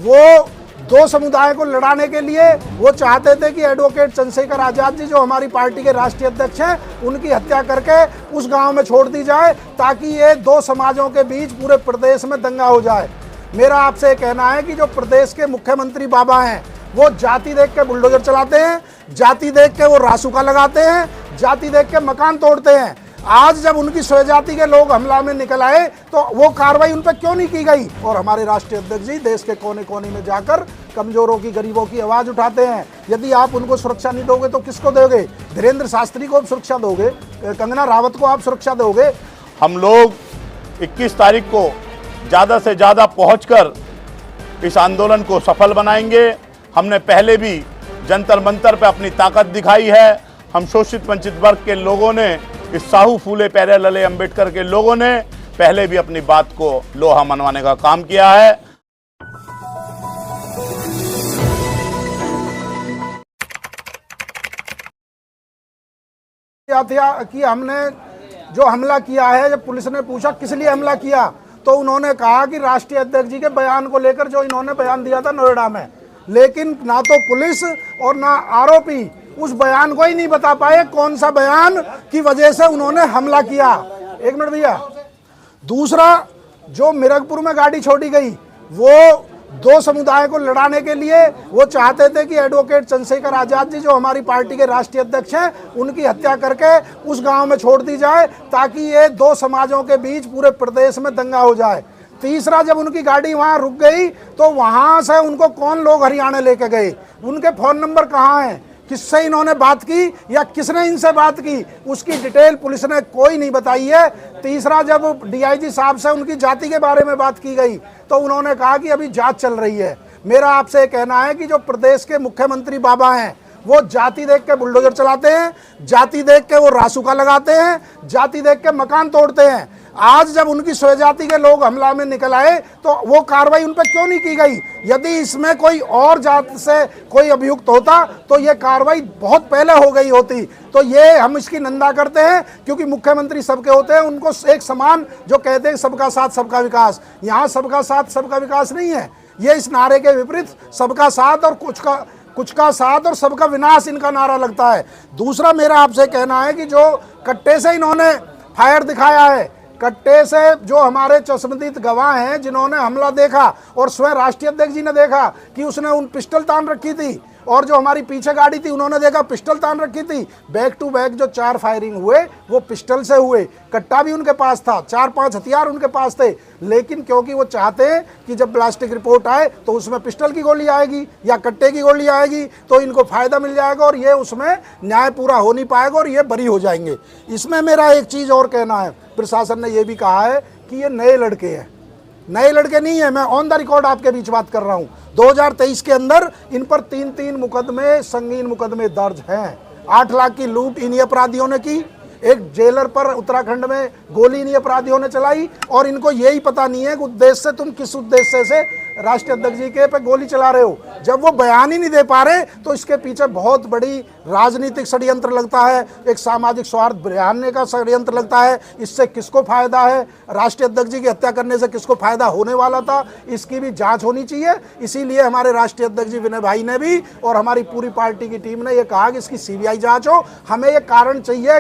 वो दो समुदाय को लड़ाने के लिए वो चाहते थे कि एडवोकेट चंद्रशेखर आजाद जी, जो हमारी पार्टी के राष्ट्रीय अध्यक्ष हैं, उनकी हत्या करके उस गांव में छोड़ दी जाए ताकि ये दो समाजों के बीच पूरे प्रदेश में दंगा हो जाए। मेरा आपसे कहना है कि जो प्रदेश के मुख्यमंत्री बाबा हैं, वो जाति देख के बुलडोजर चलाते हैं, जाति देख के वो रासुका लगाते हैं, जाति देख के मकान तोड़ते हैं। आज जब उनकी स्वजाति के लोग हमला में निकल आए तो वो कार्रवाई उन पर क्यों नहीं की गई? और हमारे राष्ट्रीय अध्यक्ष जी देश के कोने कोने में जाकर कमजोरों की, गरीबों की आवाज उठाते हैं। यदि आप उनको सुरक्षा नहीं दोगे तो किसको दोगे? धीरेन्द्र शास्त्री को आप सुरक्षा दोगे? कंगना रावत को आप सुरक्षा दोगे? हम लोग 21 तारीख को ज़्यादा से ज़्यादा पहुंचकर इस आंदोलन को सफल बनाएंगे। हमने पहले भी जंतर मंतर पर अपनी ताकत दिखाई है। हम शोषित वंचित वर्ग के लोगों ने, इस साहू फूले पैरे लले अंबेडकर के लोगों ने पहले भी अपनी बात को लोहा मनवाने का काम किया है। कि हमने जो हमला किया है, जब पुलिस ने पूछा किस लिए हमला किया, तो उन्होंने कहा कि राष्ट्रीय अध्यक्ष जी के बयान को लेकर, जो इन्होंने बयान दिया था नोएडा में। लेकिन ना तो पुलिस और ना आरोपी उस बयान को ही नहीं बता पाए कौन सा बयान की वजह से उन्होंने हमला किया। एक मिनट भैया। दूसरा, जो मिरगपुर में गाड़ी छोड़ी गई, वो दो समुदाय को लड़ाने के लिए वो चाहते थे कि एडवोकेट चंद्रशेखर आजाद जी, जो हमारी पार्टी के राष्ट्रीय अध्यक्ष हैं, उनकी हत्या करके उस गांव में छोड़ दी जाए ताकि ये दो समाजों के बीच पूरे प्रदेश में दंगा हो जाए। तीसरा, जब उनकी गाड़ी वहां रुक गई तो वहां से उनको कौन लोग हरियाणा लेके गए, उनके फोन नंबर कहाँ हैं, किससे इन्होंने बात की या किसने इनसे बात की, उसकी डिटेल पुलिस ने कोई नहीं बताई है। तीसरा, जब डीआईजी साहब से उनकी जाति के बारे में बात की गई तो उन्होंने कहा कि अभी जांच चल रही है। मेरा आपसे कहना है कि जो प्रदेश के मुख्यमंत्री बाबा हैं, वो जाति देख के बुलडोजर चलाते हैं, जाति देख के वो रासुका लगाते हैं, जाति देख के मकान तोड़ते हैं। आज जब उनकी स्वजाति के लोग हमला में निकल आए तो वो कार्रवाई उन पर क्यों नहीं की गई? यदि इसमें कोई और जात से कोई अभियुक्त होता तो ये कार्रवाई बहुत पहले हो गई होती। तो ये हम इसकी निंदा करते हैं, क्योंकि मुख्यमंत्री सबके होते हैं, उनको एक समान, जो कहते हैं सबका साथ सबका विकास, यहाँ सबका साथ सबका विकास नहीं है। ये इस नारे के विपरीत सबका साथ और कुछ का साथ और सबका विनाश इनका नारा लगता है। दूसरा, मेरा आपसे कहना है कि जो कट्टे से इन्होंने फायर दिखाया है, कट्टे से जो हमारे चश्मदीद गवाह हैं, जिन्होंने हमला देखा और स्वयं राष्ट्रीय अध्यक्ष जी ने देखा कि उसने उन पिस्टल तान रखी थी, और जो हमारी पीछे गाड़ी थी उन्होंने देखा पिस्टल तान रखी थी। बैक टू बैक जो 4 फायरिंग हुए वो पिस्टल से हुए। कट्टा भी उनके पास था, 4-5 हथियार उनके पास थे, लेकिन क्योंकि वो चाहते हैं कि जब प्लास्टिक रिपोर्ट आए तो उसमें पिस्टल की गोली आएगी या कट्टे की गोली आएगी तो इनको फायदा मिल जाएगा और ये उसमें न्याय पूरा हो नहीं पाएगा और ये बरी हो जाएंगे। इसमें मेरा एक चीज़ और कहना है, प्रशासन ने ये भी कहा है कि ये नए लड़के हैं। नए लड़के नहीं है, मैं ऑन द रिकॉर्ड आपके बीच बात कर रहा हूं। 2023 के अंदर इन पर 3 मुकदमे, संगीन मुकदमे दर्ज हैं। 8 लाख की लूट इन्हीं अपराधियों ने की। एक जेलर पर उत्तराखंड में गोली इन्हीं अपराधियों ने चलाई और इनको यही पता नहीं है कि उद्देश्य से, तुम किस उद्देश्य से राष्ट्रीय अध्यक्ष जी के पे गोली चला रहे हो। जब वो बयान ही नहीं दे पा रहे तो इसके पीछे बहुत बड़ी राजनीतिक षड्यंत्र लगता है, एक सामाजिक सौहार्द बिगाड़ने का षड्यंत्र लगता है। इससे किसको फायदा है? राष्ट्रीय अध्यक्ष जी की हत्या करने से किसको फायदा होने वाला था? इसकी भी जांच होनी चाहिए। इसीलिए हमारे राष्ट्रीय अध्यक्ष जी विनय भाई ने भी और हमारी पूरी पार्टी की टीम ने यह कहा कि इसकी सीबीआई जांच हो। हमें ये कारण चाहिए,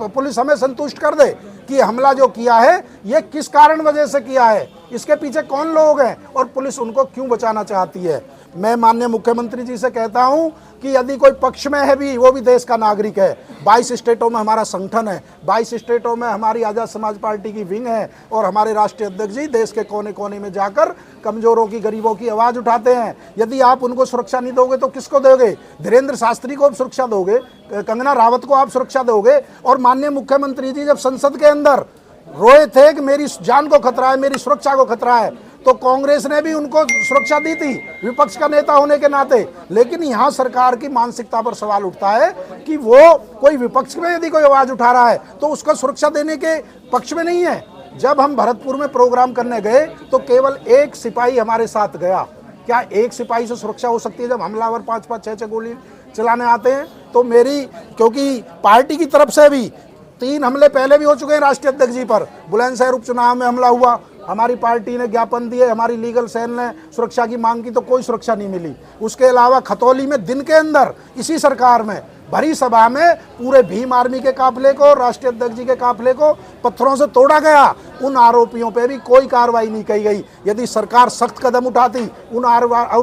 पुलिस हमें संतुष्ट कर दे कि हमला जो किया है ये किस कारण वजह से किया है, इसके पीछे कौन लोग हैं और पुलिस उनको क्यों बचाना चाहती है। मैं माननीय मुख्यमंत्री जी से कहता हूं कि यदि कोई पक्ष में है भी, वो भी देश का नागरिक है। 22 स्टेटों में हमारा संगठन है, 22 स्टेटों में हमारी आज़ाद समाज पार्टी की विंग है और हमारे राष्ट्रीय अध्यक्ष जी देश के कोने कोने में जाकर कमजोरों की, गरीबों की आवाज़ उठाते हैं। यदि आप उनको सुरक्षा नहीं दोगे तो किसको दोगे? धीरेन्द्र शास्त्री को आप सुरक्षा दोगे, कंगना रावत को आप सुरक्षा दोगे? और माननीय मुख्यमंत्री जी जब संसद के अंदर रोए थे कि मेरी जान को खतरा है, मेरी सुरक्षा को खतरा है, तो कांग्रेस ने भी उनको सुरक्षा दी थी विपक्ष का नेता होने के नाते। लेकिन यहाँ सरकार की मानसिकता पर सवाल उठता है कि वो कोई विपक्ष में यदि कोई आवाज़ उठा रहा है तो उसको सुरक्षा देने के पक्ष में नहीं है। जब हम भरतपुर में प्रोग्राम करने गए तो केवल 1 सिपाही हमारे साथ गया। क्या 1 सिपाही से सुरक्षा हो सकती है जब हमलावर 5-5, 6-6 गोली चलाने आते हैं? तो मेरी, क्योंकि पार्टी की तरफ से भी 3 हमले पहले भी हो चुके हैं राष्ट्रीय अध्यक्ष जी पर। बुलंदशहर उपचुनाव में हमला हुआ, हमारी पार्टी ने ज्ञापन दिए, हमारी लीगल सेल ने सुरक्षा की मांग की तो कोई सुरक्षा नहीं मिली। उसके अलावा खतौली में दिन के अंदर इसी सरकार में भरी सभा में पूरे भीम आर्मी के काफिले को, राष्ट्रीय अध्यक्ष जी के काफिले को पत्थरों से तोड़ा गया। उन आरोपियों पे भी कोई कार्रवाई नहीं की गई। यदि सरकार सख्त कदम उठाती, उन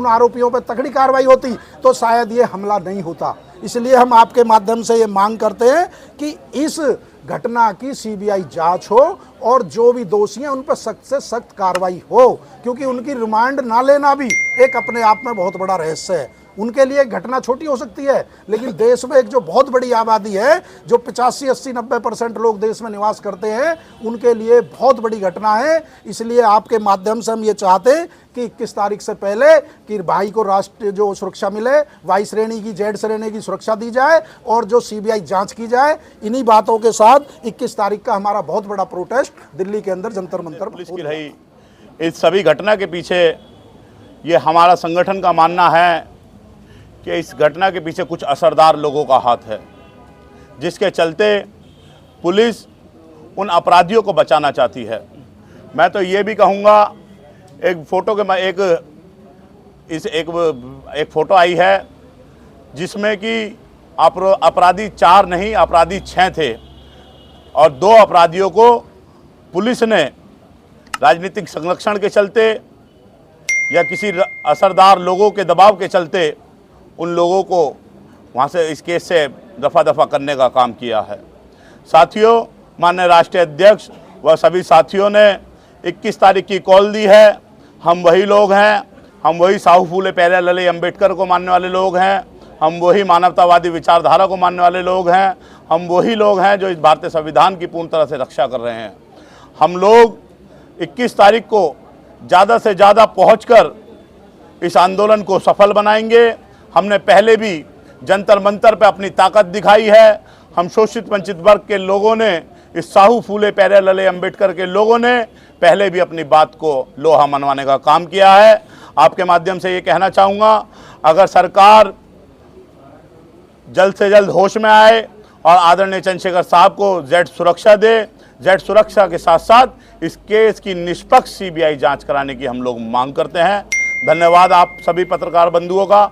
आरोपियों पे तगड़ी कार्रवाई होती तो शायद ये हमला नहीं होता। इसलिए हम आपके माध्यम से ये मांग करते हैं कि इस घटना की सीबीआई जांच हो और जो भी दोषी हैं उन पर सख्त से सख्त कार्रवाई हो, क्योंकि उनकी रिमांड ना लेना भी एक अपने आप में बहुत बड़ा रहस्य है। उनके लिए घटना छोटी हो सकती है, लेकिन देश में एक जो बहुत बड़ी आबादी है, जो 85, 80, 90% लोग देश में निवास करते हैं, उनके लिए बहुत बड़ी घटना है। इसलिए आपके माध्यम से हम ये चाहते हैं कि 21 तारीख से पहले कि भाई को राष्ट्रीय जो सुरक्षा मिले, वाई श्रेणी की, जेड श्रेणी की सुरक्षा दी जाए और जो सीबीआई जांच की जाए। इन्हीं बातों के साथ 21 तारीख का हमारा बहुत बड़ा प्रोटेस्ट दिल्ली के अंदर जंतर मंतर पुलिस की रही। इस सभी घटना के पीछे ये हमारा संगठन का मानना है कि इस घटना के पीछे कुछ असरदार लोगों का हाथ है, जिसके चलते पुलिस उन अपराधियों को बचाना चाहती है। मैं तो ये भी कहूँगा, एक फ़ोटो के एक फ़ोटो आई है जिसमें कि अपराधी 4 नहीं, अपराधी 6 थे और 2 अपराधियों को पुलिस ने राजनीतिक संरक्षण के चलते या किसी असरदार लोगों के दबाव के चलते उन लोगों को वहाँ से इस केस से दफ़ा दफ़ा करने का काम किया है। साथियों, माननीय राष्ट्रीय अध्यक्ष व सभी साथियों ने 21 तारीख की कॉल दी है। हम वही लोग हैं, हम वही साहू फूले प्यारे लले अम्बेडकर को मानने वाले लोग हैं, हम वही मानवतावादी विचारधारा को मानने वाले लोग हैं, हम वही लोग हैं जो इस भारतीय संविधान की पूर्ण तरह से रक्षा कर रहे हैं। हम लोग 21 तारीख को ज़्यादा से ज़्यादा पहुँचकर इस आंदोलन को सफल बनाएंगे। हमने पहले भी जंतर मंतर पे अपनी ताकत दिखाई है। हम शोषित वंचित वर्ग के लोगों ने, इस साहू फूले प्यारे लले अम्बेडकर के लोगों ने पहले भी अपनी बात को लोहा मनवाने का काम किया है। आपके माध्यम से ये कहना चाहूँगा, अगर सरकार जल्द से जल्द होश में आए और आदरणीय चंद्रशेखर साहब को जेड सुरक्षा दे, जेड सुरक्षा के साथ साथ इस केस की निष्पक्ष सीबीआई जांच कराने की हम लोग मांग करते हैं। धन्यवाद आप सभी पत्रकार बंधुओं का।